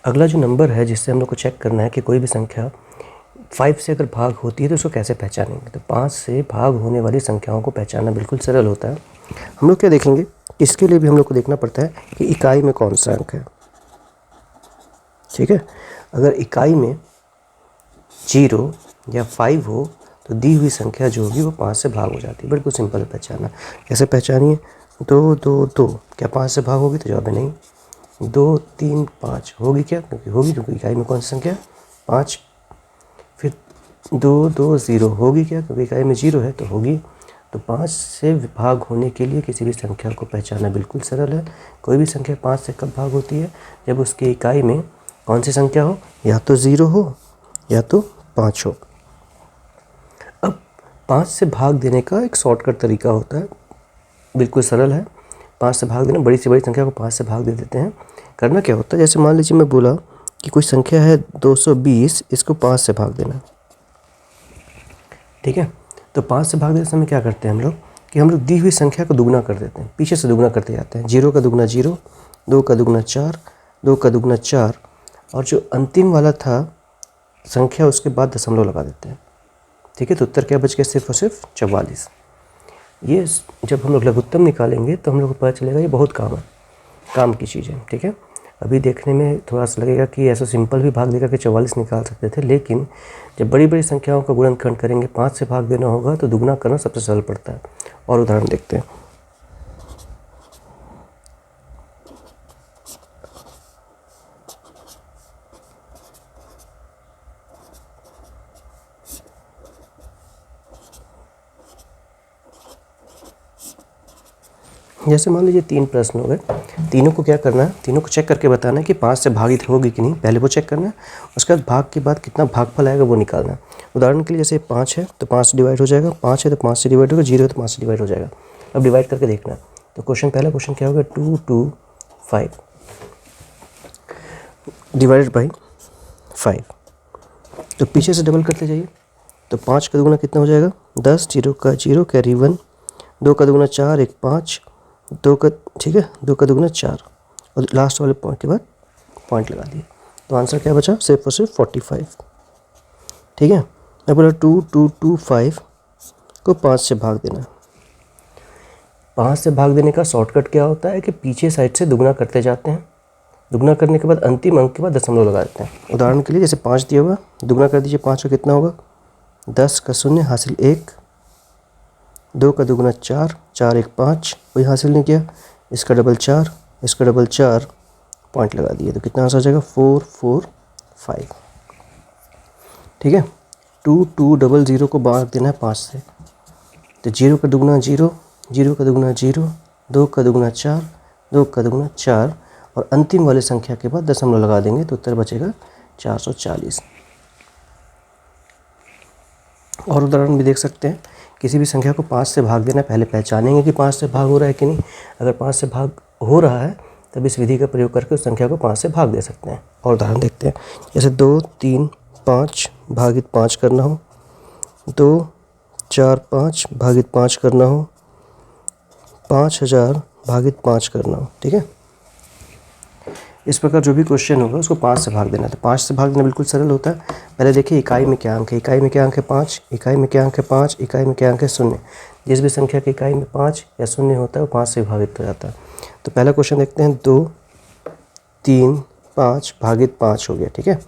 अगला जो नंबर है जिससे हम लोग को चेक करना है कि कोई भी संख्या 5 से अगर भाग होती है तो उसको कैसे पहचानेंगे। तो 5 से भाग होने वाली संख्याओं को पहचानना बिल्कुल सरल होता है। हम लोग क्या देखेंगे, इसके लिए भी हम लोग को देखना पड़ता है कि इकाई में कौन सा अंक है। ठीक है, अगर इकाई में 0 या 5 हो तो दी हुई संख्या जो होगी वो 5 से भाग हो जाती है। बिल्कुल सिंपल है पहचानना। कैसे पहचानिए, 2 2 2 क्या 5 से भाग होगी? तो जवाब है नहीं। 2 3 5 होगी क्या? क्योंकि इकाई में कौन सी संख्या है? 5। फिर 2 2 0 होगी क्या? क्योंकि इकाई में 0 है तो होगी। तो 5 से भाग होने के लिए किसी भी संख्या को पहचानना बिल्कुल सरल है। कोई भी संख्या 5 से कब भाग होती है? जब उसकी इकाई में कौन सी संख्या हो? या तो 0 हो या तो 5 हो। अब 5 से भाग देने का एक शॉर्टकट तरीका होता है, बिल्कुल सरल है। 5 से भाग देना, बड़ी से बड़ी संख्या को 5 से भाग दे देते हैं। करना क्या होता है, जैसे मान लीजिए मैं बोला कि कोई संख्या है 220, इसको 5 से भाग देना। ठीक है, तो 5 से भाग देते समय क्या करते हैं हम लोग कि हम लोग दी हुई संख्या को दुगना कर देते हैं, पीछे से दुगना करते जाते हैं। 0 का दुगना 0, 2 का दुगना 4, 2 का दुगना 4, और जो अंतिम वाला था संख्या उसके बाद दशमलव लगा देते हैं। ठीक है, तो उत्तर क्या बच गया? सिर्फ और सिर्फ 44। ये जब हम लोग लघुत्तम निकालेंगे तो हम लोग को पता चलेगा ये बहुत काम की चीज़ है। ठीक है, अभी देखने में थोड़ा सा लगेगा कि ऐसा सिंपल भी भाग देकर के 44 निकाल सकते थे, लेकिन जब बड़ी बड़ी संख्याओं का गुणनखंड करेंगे, 5 से भाग देना होगा तो दुगना करना सबसे सरल पड़ता है। और उदाहरण देखते हैं। जैसे मान लीजिए 3 प्रश्न हो गए, तीनों को क्या करना है, तीनों को चेक करके बताना है कि 5 से भागित होगी कि नहीं, पहले वो चेक करना है। उसके बाद भाग के बाद कितना भागफल आएगा वो निकालना है। उदाहरण के लिए जैसे 5 है तो 5 से डिवाइड हो जाएगा, 5 है तो 5 से डिवाइड होगा, 0 है तो 5 से डिवाइड हो जाएगा। अब डिवाइड करके देखना है। तो पहला क्वेश्चन क्या होगा? 2 2 5 डिवाइडेड बाई 5। तो पीछे से डबल करते जाइए। तो 5 का दुगुना कितना हो जाएगा? 10, 0 का 0 कैरी 1, 2 का दुगुना 4, 1 5, 2 का, ठीक है, 2 का दुगुना 4, और लास्ट वाले पॉइंट के बाद पॉइंट लगा दिए। तो आंसर क्या बचा? सिर्फ और सिर्फ 45। ठीक है, मैं बोला 2 2 2 5 को 5 से भाग देना। 5 से भाग देने का शॉर्टकट क्या होता है कि पीछे साइड से दुगना करते जाते हैं। दुगना करने के बाद अंतिम अंक के बाद दशमलव लगा देते हैं। उदाहरण के लिए जैसे 5 दिया हुआ, दुगना कर दीजिए, 5 का कितना होगा? 10 का 0 हासिल 1, 2 का दुगुना 4, 4 1 5, कोई हासिल नहीं किया, इसका डबल 4, इसका डबल 4, पॉइंट लगा दिए। तो कितना आंसर आ जाएगा? 4 4 5। ठीक है, 2 2 डबल 0 को भाग देना है 5 से। तो 0 का दुगुना 0, 0 का दुगुना 0, 2 का दुगुना 4, 2 का दुगुना 4, और अंतिम वाले संख्या के बाद दशमलव लगा देंगे तो उत्तर बचेगा 440। और उदाहरण भी देख सकते हैं। किसी भी संख्या को 5 से भाग देना, पहले पहचानेंगे कि 5 से भाग हो रहा है कि नहीं। अगर 5 से भाग हो रहा है तब इस विधि का प्रयोग करके उस संख्या को 5 से भाग दे सकते हैं। और उदाहरण देखते हैं। जैसे 2 3 5 भागित 5 करना हो, 2 4 5 भागित 5 करना हो, 5000 भागित 5 करना हो। ठीक है, इस प्रकार जो भी क्वेश्चन होगा उसको 5 से भाग देना है। तो 5 से भाग देना बिल्कुल सरल होता है। पहले देखिए इकाई में क्या अंक है। इकाई में क्या अंक है? 5। इकाई में क्या अंक है? 5। इकाई में क्या अंक है? 0। जिस भी संख्या की इकाई में 5 या 0 होता है वो 5 से विभाजित हो जाता है। तो पहला क्वेश्चन देखते हैं। 2 3 5 भागित 5 हो गया। ठीक है,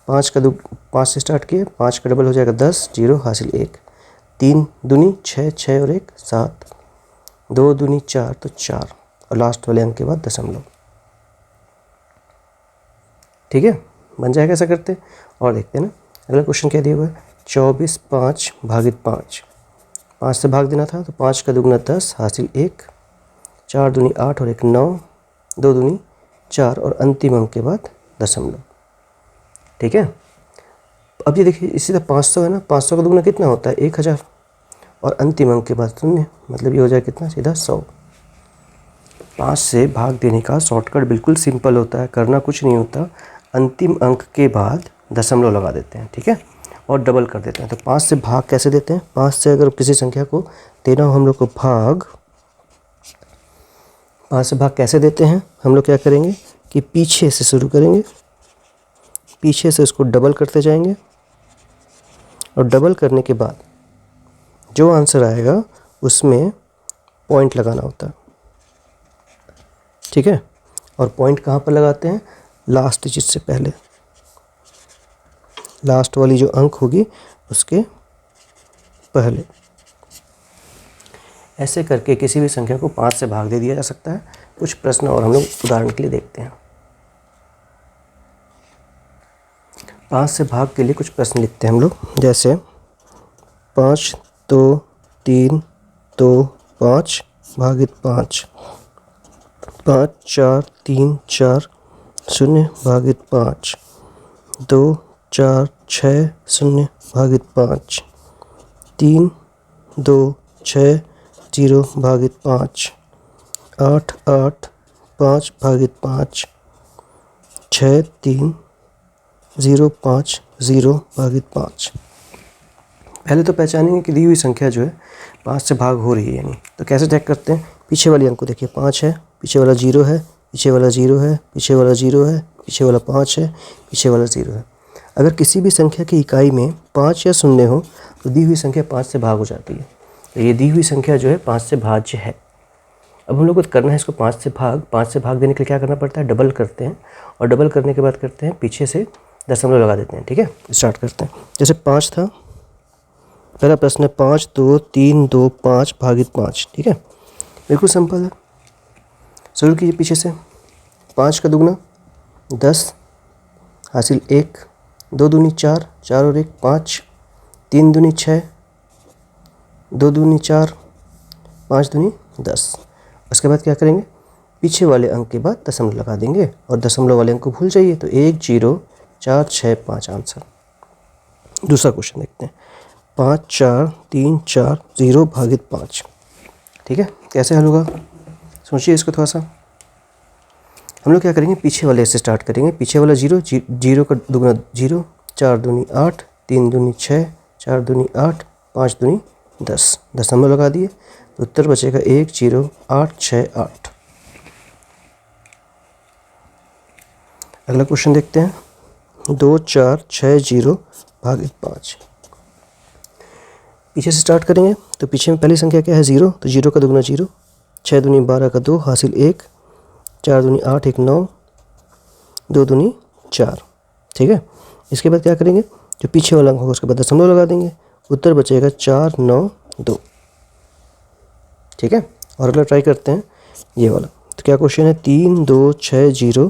5 से स्टार्ट किए, 5 का डबल हो जाएगा 10, 0 हासिल 1, 3 दूनी 6, 6 और 1 7, 2 दूनी 4 तो 4, और लास्ट वाले अंक के बाद दशमलव। ठीक है, बन जाएगा ऐसा करते। और देखते हैं ना, अगला क्वेश्चन क्या दिया हुआ है? 24 5 भागित 5। 5 से भाग देना था तो 5 का दुगुना 10 हासिल 1, 4 दूनी 8 और 1 9, 2 दूनी 4, और अंतिम अंक के बाद दशमलव। ठीक है, अब ये देखिए इसी तरह 500 है ना, 500 का दुगुना कितना होता है? 1000, और अंतिम अंक के बाद 0, मतलब ये हो जाए कितना? सीधा 100। 5 से भाग देने का शॉर्टकट बिल्कुल सिंपल होता है, करना कुछ नहीं होता। अंतिम अंक के बाद दशमलव लगा देते हैं। ठीक है, और डबल कर देते हैं। तो 5 से भाग कैसे देते हैं? 5 से अगर किसी संख्या को देना हो हम लोग को भाग, 5 से भाग कैसे देते हैं? हम लोग क्या करेंगे कि पीछे से शुरू करेंगे, पीछे से उसको डबल करते जाएंगे और डबल करने के बाद जो आंसर आएगा उसमें पॉइंट लगाना होता है, ठीक है। और पॉइंट कहाँ पर लगाते हैं? लास्ट डिजिट से पहले, लास्ट वाली जो अंक होगी उसके पहले। ऐसे करके किसी भी संख्या को 5 से भाग दे दिया जा सकता है। कुछ प्रश्न और हम लोग उदाहरण के लिए देखते हैं। 5 से भाग के लिए कुछ प्रश्न लिखते हैं हम लोग, जैसे 5 2 3 2 5 भागित 5, 5 4 3 4 0 भागित 5, 2 4 6 0 भागित 5, 3 2 6 0 भागित 5, 8 8 5 भागित 5, 6 3 0 5 0 भागित 5। पहले तो पहचानेंगे कि दी हुई संख्या जो है 5 से भाग हो रही है या नहीं। तो कैसे चेक करते हैं? पीछे वाली अंक को देखिए, 5 है, पीछे वाला 0 है, पीछे वाला 0 है, पीछे वाला 0 है, पीछे वाला 5 है, पीछे वाला 0 है। अगर किसी भी संख्या की इकाई में 5 या 0 हो तो दी हुई संख्या 5 से भाग हो जाती है। तो ये दी हुई संख्या जो है 5 से भाज्य है। अब हम लोग को करना है इसको 5 से भाग देने के लिए क्या करना पड़ता है? डबल करते हैं, और डबल करने के बाद करते हैं पीछे से दशमलव लगा देते हैं, ठीक है। स्टार्ट करते हैं। जैसे 5 था, पहला प्रश्न है 5 2 3 2 5 भागित 5, ठीक है। बिल्कुल सिंपल है, शुरू कीजिए पीछे से। 5 का दुगना 10 हासिल 1, 2 दूनी 4, 4 और 1 5, 3 दूनी 6, 2 दूनी 4, 5 दूनी 10। उसके बाद क्या करेंगे? पीछे वाले अंक के बाद दशमलव लगा देंगे और दशमलव वाले अंक को भूल जाइए। तो 1 0 4 6 5 आंसर। दूसरा क्वेश्चन देखते हैं, 5 4 3 4 0 भागित 5, ठीक है। कैसे हल होगा? सोचिए इसको थोड़ा सा। हम लोग क्या करेंगे? पीछे वाले से स्टार्ट करेंगे। पीछे वाला 0, 0 का दुगना 0, 4 दूनी 8, 3 दूनी 6, 4 दूनी 8, 5 दूनी 10, दशमलव लगा दिए। तो उत्तर बचेगा 1 0 8 6 8। अगला क्वेश्चन देखते हैं, 2 4 6 0 भागित 5। पीछे से स्टार्ट करेंगे। तो पीछे में पहली संख्या क्या है? 0, तो 0 का दुगना 0, 6 दूनी 12 का 2 हासिल 1, 4 दूनी 8 1 9, 2 दूनी 4, ठीक है। इसके बाद क्या करेंगे? जो पीछे वाला अंक होगा उसके बाद दशमलव लगा देंगे। उत्तर बचेगा 4 9 2, ठीक है। और अगला ट्राई करते हैं ये वाला। तो क्या क्वेश्चन है? 3 2 6 0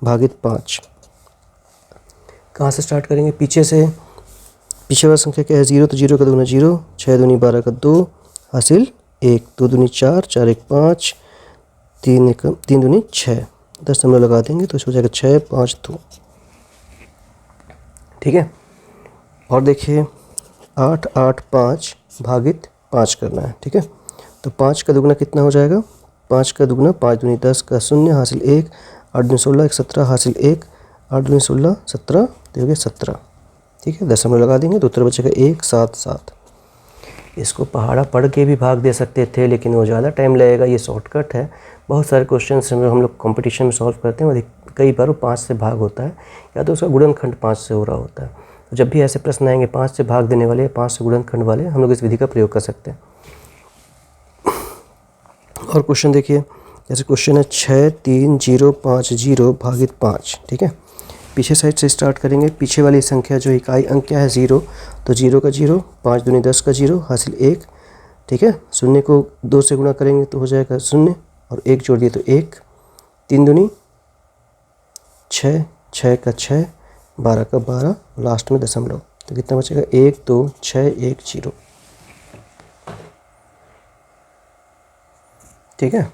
भागित 5। कहाँ से स्टार्ट करेंगे? पीछे से। पीछे वाला संख्या क्या है? 0, तो 0 का दुगना 0, 6 दूनी 12 का 2 हासिल 1, 2 दूनी 4, 4 1 5, 3 दूनी 6, दशमलव लगा देंगे तो हो जाएगा 6 5 2, ठीक है। और देखिए 8 8 5 भागित 5 करना है, ठीक है। तो 5 का दुगना कितना हो जाएगा? 5 का दुगना 5 दूनी 10 का 0 हासिल 1, 8 दूनी 16 1 17 हासिल 1, 8 दूनी 16 17, तो हो गया 17, ठीक है। दशमलव लगा देंगे तो उत्तर बचेगा 1 7 7। इसको पहाड़ा पढ़ के भी भाग दे सकते थे, लेकिन वो ज़्यादा टाइम लगेगा। ये शॉर्टकट है। बहुत सारे क्वेश्चन हम लोग कंपटीशन में सॉल्व करते हैं और कई बार वो 5 से भाग होता है, या तो उसका गुणनखंड 5 से हो रहा होता है। तो जब भी ऐसे प्रश्न आएंगे 5 से भाग देने वाले, 5 से गुणनखंड वाले, हम लोग इस विधि का प्रयोग कर सकते हैं। और क्वेश्चन देखिए, जैसे क्वेश्चन है 6 3 0 5 0 भागित 5, ठीक है। पीछे साइड से स्टार्ट करेंगे। पीछे वाली संख्या जो इकाई अंक क्या है? 0, तो 0 का 0, 5 दूनी 10 का 0 हासिल 1, ठीक है। 0 को 2 से गुणा करेंगे तो हो जाएगा 0, और 1 जोड़ दिए तो 1, 3 दूनी 6, 6 का 6, 12 का 12, लास्ट में दशमलव, तो कितना बचेगा? 1 2 6 1 0, ठीक है।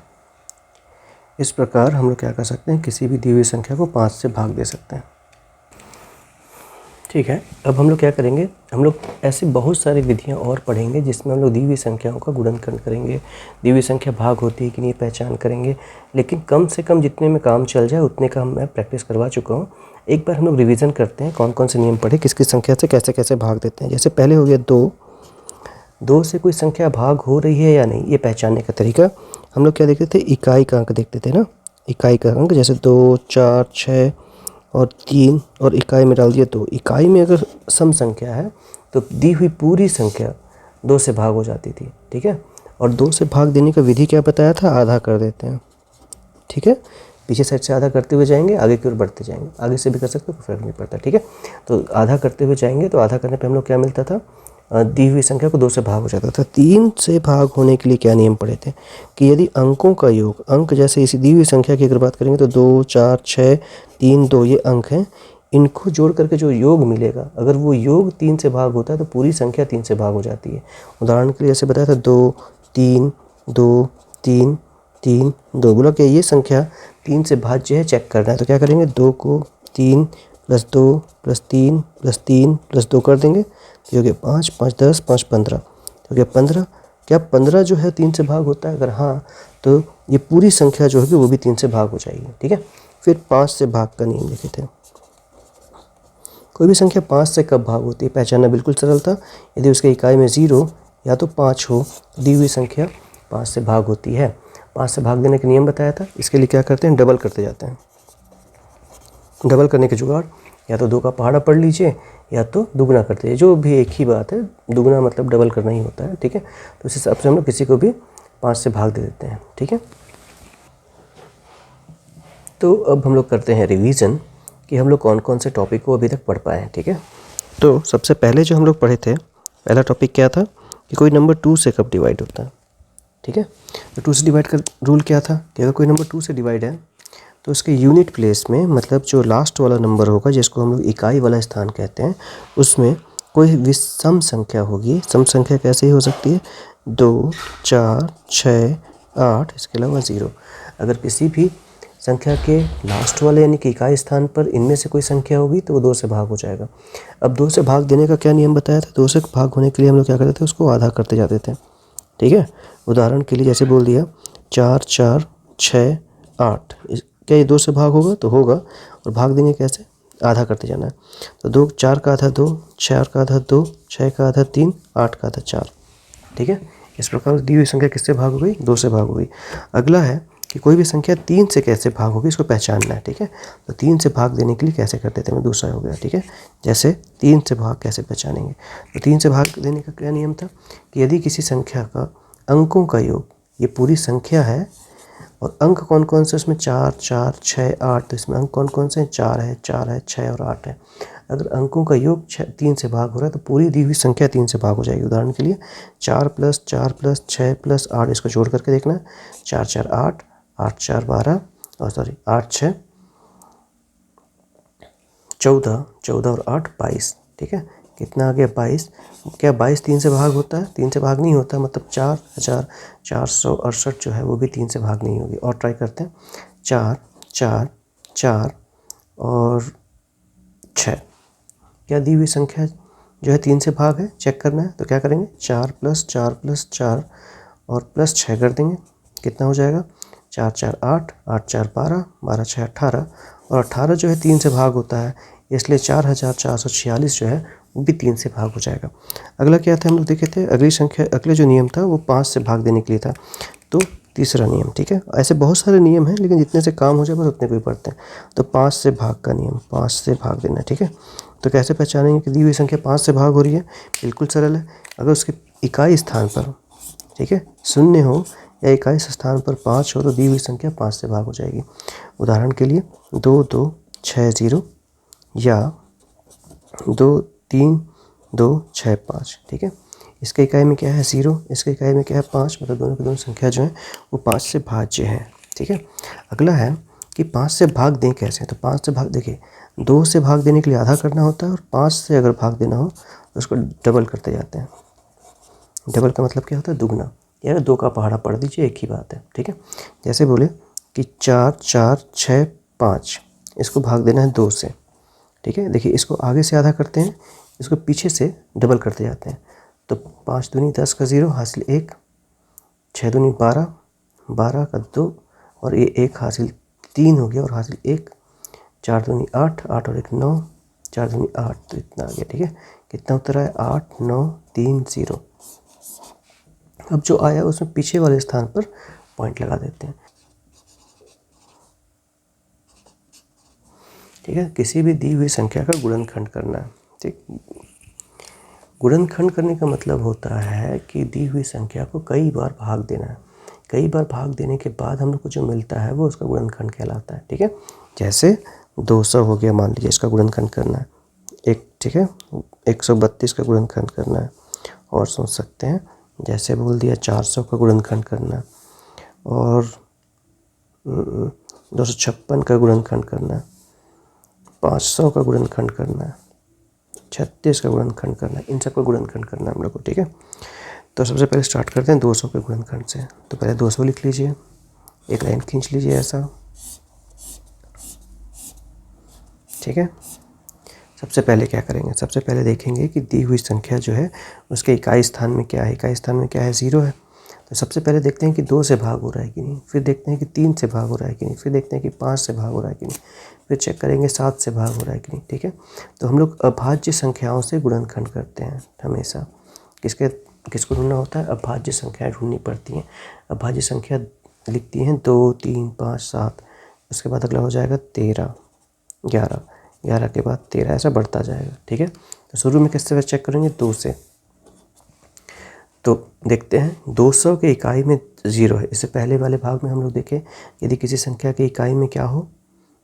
इस प्रकार हम लोग क्या कर सकते हैं? किसी भी दी हुई संख्या को 5 से भाग दे सकते हैं, ठीक है। अब हम लोग क्या करेंगे? हम लोग ऐसी बहुत सारी विधियां और पढ़ेंगे जिसमें हम लोग दी हुई संख्याओं का गुणनखंड करेंगे, दी हुई संख्या भाग होती है कि नहीं पहचान करेंगे। लेकिन कम से कम जितने में काम चल जाए उतने का मैं प्रैक्टिस करवा चुका हूँ। एक बार हम लोग रिविज़न करते हैं, कौन कौन से नियम पढ़े, किस किस संख्या से कैसे कैसे भाग देते हैं। जैसे पहले हो गया 2 से कोई संख्या भाग हो रही है या नहीं, ये पहचानने का तरीका। हम लोग क्या देखते थे? इकाई का अंक देखते थे ना, इकाई का अंक। जैसे 2 4 6 और 3 और इकाई में डाल दिया 2। इकाई में अगर सम संख्या है तो दी हुई पूरी संख्या 2 से भाग हो जाती थी, ठीक है। और 2 से भाग देने का विधि क्या बताया था, आधा कर देते हैं, ठीक है। पीछे साइड से आधा करते हुए जाएंगे, आगे की ओर बढ़ते जाएंगे, आगे से भी कर सकते हो, कोई फर्क नहीं पड़ता, ठीक है। तो आधा करते हुए जाएंगे तो आधा करने पे हम लोग क्या मिलता था, दी हुई संख्या को 2 से भाग हो जाता था। 3 से भाग होने के लिए क्या नियम पढ़े थे कि यदि अंकों का योग, अंक जैसे इसी दी हुई संख्या की अगर बात करेंगे तो 2 4 6 3 2 ये अंक हैं, इनको जोड़ करके जो योग मिलेगा, अगर वो योग 3 से भाग होता है तो पूरी संख्या 3 से भाग हो जाती है। उदाहरण के लिए जैसे बताया था 2 3 2 3 3 2, बोला कि ये संख्या 3 से भाज्य है, चेक करना है, तो क्या करेंगे, 2 को 3 + 2 + 3 + 3 + 2 कर देंगे, तो हो गया 5 5 10 5 15, हो गया 15। क्या 15 जो है 3 से भाग होता है, अगर हाँ तो ये पूरी संख्या जो है वो भी 3 से भाग हो जाएगी, ठीक है। फिर 5 से भाग का नियम देखे थे। कोई भी संख्या 5 से कब भाग होती है पहचानना बिल्कुल सरल था। यदि उसके इकाई में 0 या तो 5 हो, दी हुई संख्या 5 से भाग होती है। 5 से भाग देने का नियम बताया था। इसके लिए क्या करते हैं, डबल करते जाते हैं। डबल करने के जुगाड़, या तो 2 का पहाड़ा पढ़ लीजिए या तो दुगना करते हैं, जो भी एक ही बात है, दुगना मतलब डबल करना ही होता है, ठीक है। तो इस हिसाब से हम लोग किसी को भी 5 से भाग दे देते हैं, ठीक है। तो अब हम लोग करते हैं रिवीजन कि हम लोग कौन कौन से टॉपिक को अभी तक पढ़ पाए हैं, ठीक है। तो सबसे पहले जो हम लोग पढ़े थे, पहला टॉपिक क्या था कि कोई नंबर 2 से कब डिवाइड होता है, ठीक है। तो 2 से डिवाइड का रूल क्या था कि अगर कोई नंबर 2 से डिवाइड है तो उसके यूनिट प्लेस में, मतलब जो लास्ट वाला नंबर होगा जिसको हम लोग इकाई वाला स्थान कहते हैं, उसमें कोई विषम संख्या होगी। सम संख्या कैसे ही हो सकती है, 2 4 6 8, इसके अलावा 0। अगर किसी भी संख्या के लास्ट वाले यानी कि इकाई स्थान पर इनमें से कोई संख्या होगी तो वो 2 से भाग हो जाएगा। अब 2 से भाग देने का क्या नियम बताया था, 2 से भाग होने के लिए हम लोग क्या करते थे, उसको आधा करते जाते थे, ठीक है। उदाहरण के लिए जैसे बोल दिया 4 4 6 8, क्या ये 2 से भाग होगा, तो होगा। और भाग देंगे कैसे, आधा करते जाना है। तो 2 4 का आधा 2, 4 का आधा 2, 6 का आधा 3, 8 का आधा 4, ठीक है। इस प्रकार दी हुई संख्या किससे भाग हो गई, 2 से भाग हो गई। अगला है कि कोई भी संख्या 3 से कैसे भाग होगी, इसको पहचानना है, ठीक है। तो 3 से भाग देने के लिए कैसे करते थे, मैं दूसरा हो गया, ठीक है। जैसे 3 से भाग कैसे पहचानेंगे, तो 3 से भाग देने का क्या नियम था कि यदि किसी संख्या का अंकों का योग, ये पूरी संख्या है और अंक कौन कौन से, उसमें 4 4 6 8, तो इसमें अंक कौन कौन से हैं, 4 है 6 और 8 है। अगर अंकों का योग 3 से भाग हो रहा है तो पूरी दी हुई संख्या 3 से भाग हो जाएगी। उदाहरण के लिए 4 + 4 + 6 + 8, इसको जोड़ करके देखना है, 4 4 8, 8 4 12, और सॉरी 8 6 14, 14 और 8 22, ठीक है। कितना आ गया, 22। क्या 22 3 से भाग होता है, 3 से भाग नहीं होता, मतलब 4468 जो है वो भी 3 से भाग नहीं होगी। और ट्राई करते हैं, 4 4 4 और 6, क्या दी हुई संख्या जो है 3 से भाग है, चेक करना है। तो क्या करेंगे, 4 + 4 + 4 और +6 कर देंगे, कितना हो जाएगा, 4 4 8, 8 4 12, 12 6 18, और 18 जो है 3 से भाग होता है, इसलिए 4446 जो है वो भी 3 से भाग हो जाएगा। अगला क्या था, हम लोग देखे थे, अगली संख्या, अगले जो नियम था वो 5 से भाग देने के लिए था, तो तीसरा नियम, ठीक है। ऐसे बहुत सारे नियम हैं, लेकिन जितने से काम हो जाए बस उतने को ही पढ़ते हैं। तो 5 से भाग का नियम, 5 से भाग देना, ठीक है। तो कैसे पहचानेंगे कि दी हुई संख्या 5 से भाग हो रही है, बिल्कुल सरल है। अगर उसके इकाई स्थान पर, ठीक है, 0 हो या इकाई स्थान पर 5 हो तो दी हुई संख्या 5 से भाग हो जाएगी। उदाहरण के लिए 2 2 6 0 या 2 3 2 6 5, ठीक है। इसके इकाई में क्या है, 0, इसके इकाई में क्या है, 5, मतलब दोनों की दोनों संख्या जो है वो 5 से भाज्य है, ठीक है। अगला है कि 5 से भाग दें कैसे, तो 5 से भाग, देखिए 2 से भाग देने के लिए आधा करना होता है और 5 से अगर भाग देना हो तो उसको डबल करते जाते हैं। डबल का मतलब क्या होता है, दुगना, यार 2 का पहाड़ा पढ़ दीजिए, एक ही बात है, ठीक है। जैसे बोले कि 4 4 6 5, इसको भाग देना है 2 से, ठीक है। देखिए इसको आगे से आधा करते हैं, इसको पीछे से डबल करते जाते हैं। तो 5 दूनी 10 का 0 हासिल 1, 6 दूनी 12, 12 का 2, और ये 1 हासिल 3 हो गया और हासिल 1, 4 दूनी 8, 8 और 1 9, 4 दूनी 8, तो इतना आ गया, ठीक है। कितना उत्तर आया, 8 9 3 0। अब जो आया उसमें पीछे वाले स्थान पर पॉइंट लगा देते हैं। ठीक है, किसी भी दी हुई संख्या का गुणनखंड करना है। ठीक, गुणनखंड करने का मतलब होता है कि दी हुई संख्या को कई बार भाग देना है। कई बार भाग देने के बाद हम लोग को जो मिलता है वो उसका गुणनखंड कहलाता है। ठीक है, जैसे 200 हो गया, मान लीजिए इसका गुणनखंड करना है एक। ठीक है, 132 का गुणनखंड करना है। और सोच सकते हैं जैसे बोल दिया 400 का गुणनखंड करना है, और 256 का गुणनखंड करना है, 500 का गुणनखंड करना है, 36 का गुणनखंड करना है। इन सब का गुणनखंड करना है हम लोग को। ठीक है, तो सबसे पहले स्टार्ट करते हैं 200 के गुणनखंड से। तो पहले 200 लिख लीजिए, एक लाइन खींच लीजिए ऐसा। ठीक है, सबसे पहले क्या करेंगे, सबसे पहले देखेंगे कि दी हुई संख्या जो है उसके इकाई स्थान में क्या है। इकाई स्थान में क्या है, 0 है। तो सबसे पहले देखते हैं कि 2 से भाग हो रहा है कि नहीं, फिर देखते हैं कि 3 से भाग हो रहा है कि नहीं, फिर देखते हैं कि 5 से भाग हो रहा है कि नहीं, फिर चेक करेंगे 7 से भाग हो रहा है कि नहीं। ठीक है, तो हम लोग अभाज्य संख्याओं से गुणनखंड करते हैं हमेशा। किसको ढूंढना होता है, अभाज्य संख्याएँ ढूंढनी पड़ती हैं। अभाज्य संख्या लिखती हैं 2, 3, 5, 7, उसके बाद अगला हो जाएगा 13, 11, 11 के बाद 13, ऐसा बढ़ता जाएगा। ठीक है, तो शुरू में किससे चेक करेंगे, 2 से। तो देखते हैं 200 के इकाई में 0 है। इससे पहले वाले भाग में हम लोग देखें, यदि किसी संख्या के इकाई में क्या हो,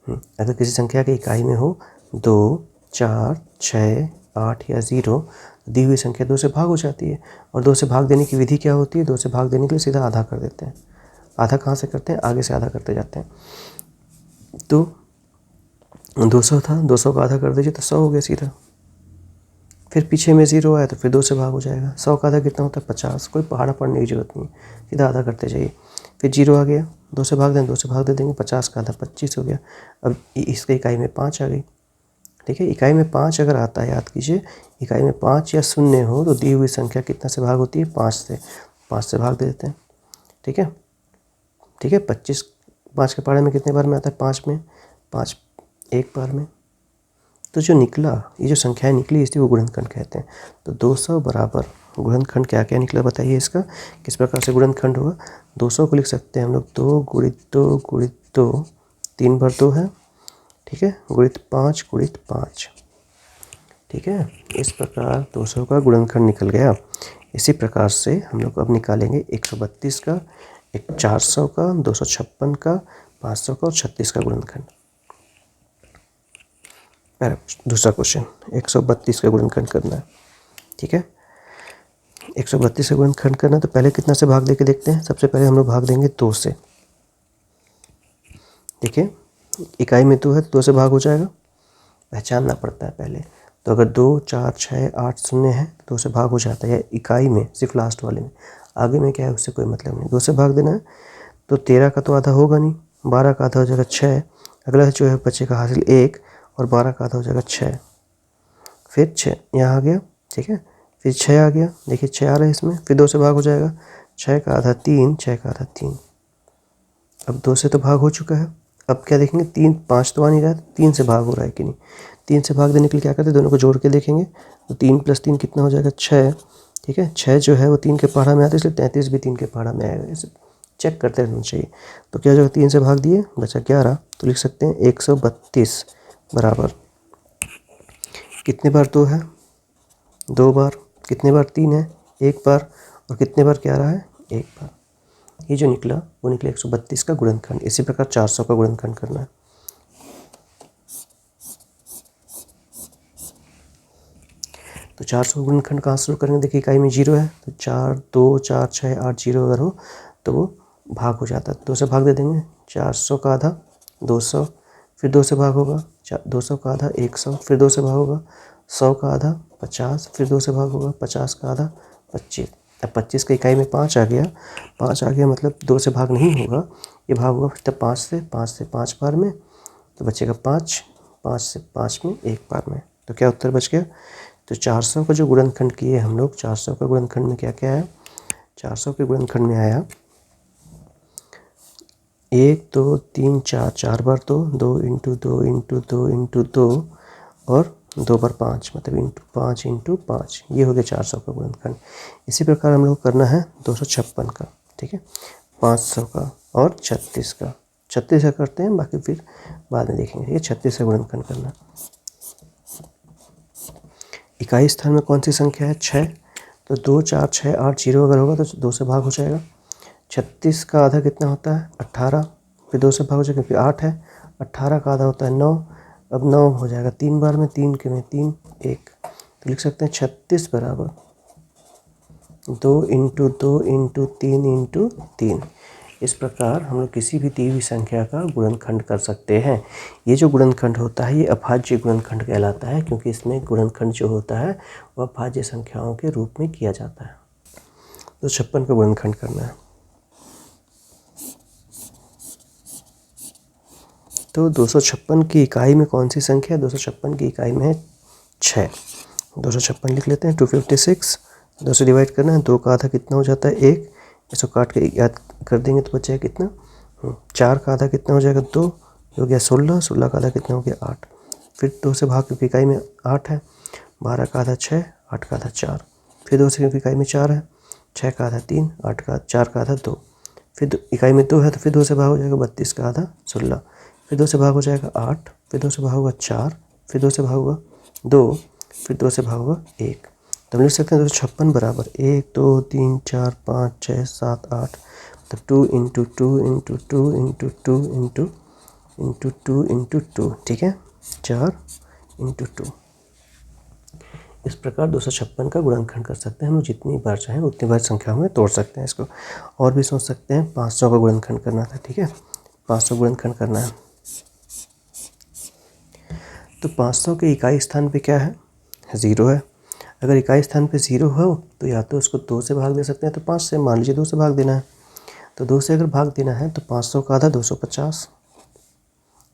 अगर किसी संख्या के इकाई में हो 2, 4, 6, 8 या 0, तो दी हुई संख्या 2 से भाग हो जाती है। और 2 से भाग देने की विधि क्या होती है, 2 से भाग देने के लिए सीधा आधा कर देते हैं। आधा कहाँ से करते हैं, आगे से आधा करते जाते हैं। तो 200 था, 200 का आधा कर दीजिए तो 100 हो गया सीधा। फिर पीछे में 0 आया तो फिर 2 से भाग हो जाएगा। 100 का आधा कितना होता है, 50। कोई पहाड़ा पढ़ने की जरूरत नहीं, सीधा आधा करते जाइए। फिर 0 आ गया, 2 से भाग दें, 2 से भाग दे देंगे, 50 का आधा 25 हो गया। अब इसके इकाई में 5 आ गई। ठीक है, इकाई में 5 अगर आता है, याद कीजिए, इकाई में 5 या 0 हो तो दी हुई संख्या कितना से भाग होती है, 5 से। 5 से भाग दे देते हैं। ठीक है, ठीक है, 25 5 के पहाड़े में कितने बार में आता है, 5 में, 5 एक बार में। तो जो निकला, ये जो संख्याएं निकली इसी को गुणनखंड कहते हैं। तो 200 बराबर गुणनखंड क्या क्या निकला बताइए, इसका किस प्रकार से गुणनखंड होगा। 200 को लिख सकते हैं हम लोग 2 गुणित 2 गुणित 2, 3 बार 2 है। ठीक है, गुणित 5 गुणित 5। ठीक है, इस प्रकार 200 का गुणनखंड निकल गया। इसी प्रकार से हम लोग अब निकालेंगे 132 का, 400 का, 256 का, 500 का और 36 का गुणनखंड। दूसरा क्वेश्चन, 132 का गुणनखंड करना है। ठीक है, 132 का गुणनखंड करना है तो पहले कितना से भाग देके देखते हैं। सबसे पहले हम लोग भाग देंगे 2 से। देखिए, इकाई में 2 है तो 2 से भाग हो जाएगा, पहचानना पड़ता है पहले। तो अगर 2, 4, 6, 8, 0 है तो 2 से भाग हो जाता है, इकाई में, सिर्फ लास्ट वाले में। आगे में क्या है उससे कोई मतलब नहीं, 2 से भाग देना है। तो 13 का तो आधा होगा नहीं, 12 का आधा हो जाएगा 6, अगला जो है बचेगा हासिल 1, और 12 का आधा हो जाएगा 6, फिर 6 यहाँ आ गया। ठीक है, फिर 6 आ गया, देखिए 6 आ रहा है इसमें, फिर 2 से भाग हो जाएगा, 6 का आधा 3, 6 का आधा 3। अब 2 से तो भाग हो चुका है, अब क्या देखेंगे, 3, 5 तो आ नहीं रहा है, 3 से भाग हो रहा है कि नहीं। 3 से भाग देने के लिए क्या करते हैं, दोनों को जोड़ के देखेंगे। तो 3 + 3 कितना हो जाएगा, 6। ठीक है, 6 जो है वो 3 के पहाड़ा में आता है, इसलिए 33 भी 3 के पहाड़ा में आएगा। इसे चेक करते रहना चाहिए। तो क्या हो जाएगा, 3 से भाग दिए, बचा 11। तो लिख सकते हैं 132 बराबर, कितने बार 2 है, 2 बार, कितने बार 3 है, 1 बार, और कितने बार क्या रहा है, 1 बार। ये जो निकला वो निकला 132 का गुणनखंड। इसी प्रकार 400 का गुणनखंड करना है। तो 400 गुणनखंड कहाँ शुरू करेंगे, देखिए इकाई में 0 है तो 4, 2, 4, 6, 8, 0 अगर हो तो वो भाग हो जाता है। 2 से भाग दे देंगे, 400 का आधा 200, फिर 2 से भाग होगा, 200 का आधा 100, फिर 2 से भाग होगा, 100 का आधा 50, फिर 2 से भाग होगा, 50 का आधा 25। अब 25 की इकाई में 5 आ गया, 5 आ गया मतलब 2 से भाग नहीं होगा, ये भाग होगा फिर तब 5 से 5 बार में, तो बचेगा 5, 5 से 5 में 1 बार में। तो क्या उत्तर बच गया। तो 400 का जो गुणनखंड किए हम लोग, 400 का गुणनखंड में क्या क्या आया, 400 के गुणनखंड में आया 1, 2, 3, 4, 4 बार 2, 2 × 2 × 2 × 2 और 2 बार 5, मतलब × 5 × 5। ये हो गया 400 का गुणनखंड। इसी प्रकार हम लोग करना है 256 का। ठीक है, 500 का और 36 का। 36 का करते हैं, बाकी फिर बाद में देखेंगे। ये 36 का गुणनखंड करना। इकाई स्थान में कौन सी संख्या है? 6। तो 2 4 6 8 0 अगर होगा तो 2 से भाग हो जाएगा। 36 का आधा कितना होता है? 18। फिर 2 से भाग हो जाएगा क्योंकि 8 है। 18 का आधा होता है 9। अब 9 हो जाएगा 3 बार में, 3 के में 3 1, तो लिख सकते हैं 36 बराबर 2 इंटू 2 इंटू 3 इंटू 3। इस प्रकार हम लोग किसी भी दी हुई संख्या का गुणनखंड कर सकते हैं। ये जो गुणनखंड होता है ये अभाज्य गुणनखंड कहलाता है, क्योंकि इसमें गुणनखंड जो होता है वह अभाज्य संख्याओं के रूप में किया जाता है। तो 56 का गुणनखंड करना है। तो 256 की इकाई में कौन सी संख्या है? 256 की इकाई में है 6। 256 लिख लेते हैं। 256 2 से डिवाइड करना है। 2 का आधा कितना हो जाता है? 1। इसको काट के याद कर देंगे तो बच जाएगा कितना? 4 का आधा कितना हो जाएगा? 2 हो गया 16। 16 का आधा कितना हो गया? 8। फिर 2 से भाग क्योंकि इकाई में 8 है। 12 का आधा 6, 8 का आधा 4। फिर 2 से क्योंकि इकाई में 4 है। 6 का आधा 3, 4 का आधा 2। फिर इकाई में 2 है तो फिर 2 से भाग हो जाएगा। 32 का आधा 16। फिर 2 से भाग हो जाएगा 8। फिर 2 से भाग होगा 4। फिर 2 से भाग होगा 2। फिर 2 से भाग होगा 1। तो हम लिख सकते हैं 256 बराबर 1 2 3 4 5 6 7 8। तो 2 into 2 into 2 into 2 into 2 into 2, ठीक है, 4 इंटू 2। इस प्रकार 256 का गुणनखंड कर सकते हैं। हम जितनी बार चाहें उतनी बार संख्याओं में तोड़ सकते हैं इसको। और भी सोच सकते हैं। 500 का गुणनखंड करना था, ठीक है, 500 गुणनखंड करना है। तो 500 के इकाई स्थान पे क्या है? 0 है। अगर इकाई स्थान पे 0 हो तो या तो उसको 2 से भाग दे सकते हैं, तो 5 से, मान लीजिए 2 से भाग देना है। तो 2 से अगर भाग देना है तो 500 का आधा 250।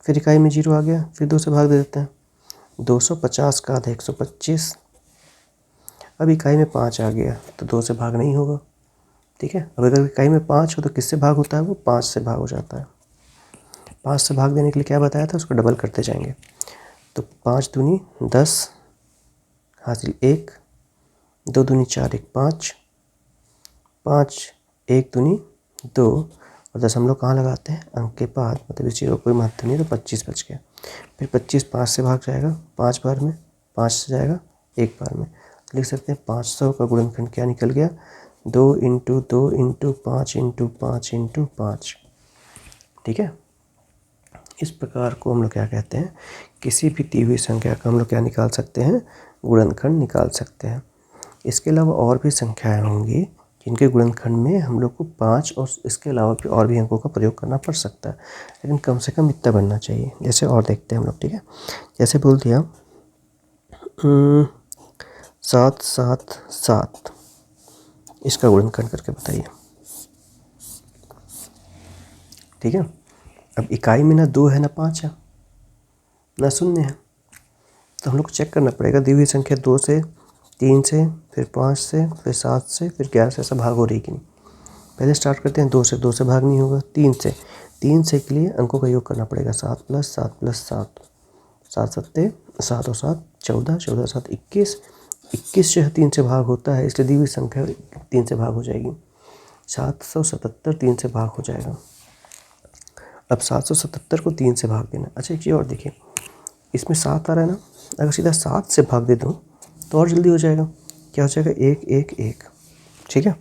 फिर इकाई में 0 आ गया, फिर 2 से भाग दे देते हैं। 250 का आधा 125। अब इकाई में 5 आ गया तो 2 से भाग नहीं होगा, ठीक है। अब अगर इकाई में 5 हो तो किससे भाग होता है? वो 5 से भाग हो जाता है। 5 से भाग देने के लिए क्या बताया था? उसको डबल करते जाएंगे। तो 5 दूनी 10 हासिल 1, 2 दूनी 4 1 5, 5 1 दूनी 2, और 10 हम लोग कहाँ लगाते हैं? अंक के बाद, मतलब इस जीरो कोई महत्व नहीं, तो 25 बच गया। फिर 25 5 से भाग जाएगा 5 बार में, 5 से जाएगा 1 बार में। तो लिख सकते हैं 500 का गुणनखंड क्या निकल गया? 2 इंटू 2 इंटू 5 इंटू 5 इंटू 5, ठीक है। इस प्रकार को हम लोग क्या कहते हैं? किसी भी दी हुई संख्या का हम लोग क्या निकाल सकते हैं? गुणनखंड निकाल सकते हैं। इसके अलावा और भी संख्याएं होंगी जिनके गुणनखंड में हम लोग को 5 और इसके अलावा भी और भी अंकों का प्रयोग करना पड़ सकता है, लेकिन कम से कम इतना बनना चाहिए। जैसे और देखते हैं हम लोग, ठीक है। जैसे बोल दिया 7 7 7, इसका गुणनखंड करके बताइए, ठीक है। अब इकाई में ना 2 है ना 5 है ना 0 है, तो हम लोग को चेक करना पड़ेगा दी हुई संख्या 2 से, 3 से, फिर 5 से, फिर 7 से, फिर 11 से ऐसा भाग हो रही कि नहीं। पहले स्टार्ट करते हैं 2 से। 2 से भाग नहीं होगा। 3 से, 3 से के लिए अंकों का योग करना पड़ेगा। 7 + 7 + 7, 7 सत्ते 7 और 7 14, 14 7 21, 21 जो है 3 से भाग होता है, इसलिए दी हुई संख्या 3 से भाग हो जाएगी। 777 3 से भाग हो जाएगा। अब 777 को 3 से भाग देना। अच्छा एक चीज़ और देखिए, इसमें 7 आ रहा है ना, अगर सीधा 7 से भाग दे दूँ तो और जल्दी हो जाएगा। क्या हो जाएगा? 1 1 1, ठीक है।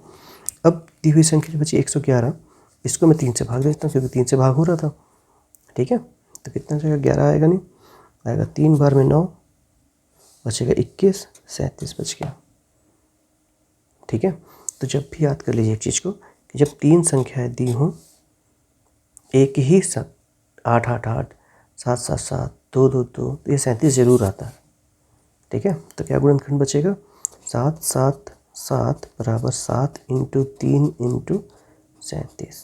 अब दी हुई संख्या जो बची 111, इसको मैं 3 से भाग देता हूँ क्योंकि 3 से भाग हो रहा था, ठीक है। तो कितना जाएगा? 11 आएगा, नहीं आएगा। 3 बार में 9 बचेगा 21, 37 बच गया, ठीक है। तो जब भी याद कर लीजिए एक चीज़ को कि जब 3 संख्याएं दी हों एक ही साथ, 8 8 8 7 7 7 2 2 2, तो ये 37 जरूर आता है, ठीक है। तो क्या गुणनखंड बचेगा? 7 7 7 बराबर 7 इंटू 3 इंटू 37।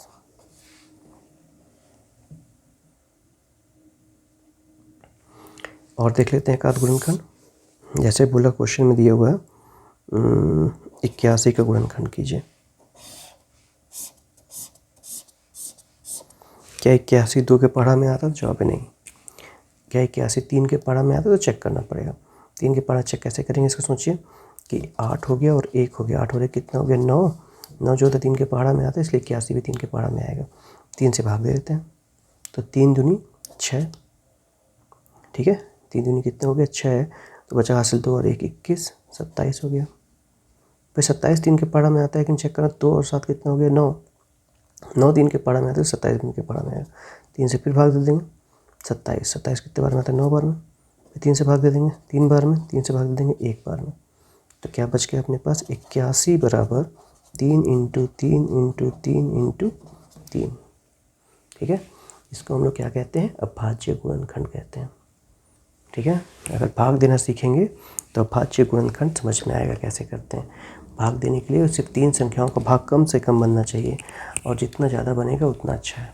और देख लेते हैं एकाध गुणनखंड। जैसे बोला क्वेश्चन में दिया हुआ है 81 का गुणनखंड कीजिए। क्या 81 2 के पढ़ा में आता? तो जवाब है नहीं। क्या 81 3 के पढ़ा में आता? तो चेक करना पड़ेगा। 3 के पढ़ा चेक कैसे करेंगे? इसको सोचिए कि 8 हो गया और 1 हो गया। 8 और 1 कितना हो गया? 9। 9 जो होता है 3 के पहाड़ा में आता है, इसलिए 81 भी 3 के पहाड़ा में आएगा। 3 से भाग दे देते हैं, तो 3 दूनी 6, ठीक है। 3 दूनी कितने हो गया 6, तो बचा हासिल 2 और 1 21, 27 हो गया। फिर 27 3 के पहाड़ा में आता है, लेकिन चेक करना 2 और 7 कितना हो गया 9, 9 3 के पहाड़ा में आता है, 27 3 के पहाड़ा में आएगा। 3 से फिर भाग दे देंगे, 27, 27 कितने बार में आता है 9 बार में, फिर 3 से भाग दे देंगे 3 बार में, 3 से भाग दे देंगे 1 बार में। तो क्या बच गया अपने पास 81 बराबर 3 इंटू 3 इंटू 3 इंटू 3, ठीक है। इसको हम लोग क्या कहते हैं, अभाज्य गुणनखंड कहते हैं, ठीक है। अगर भाग देना सीखेंगे तो अभाज्य गुणनखंड समझ में आएगा कैसे करते हैं। भाग देने के लिए सिर्फ 3 संख्याओं का भाग कम से कम बनना चाहिए, और जितना ज़्यादा बनेगा उतना अच्छा है।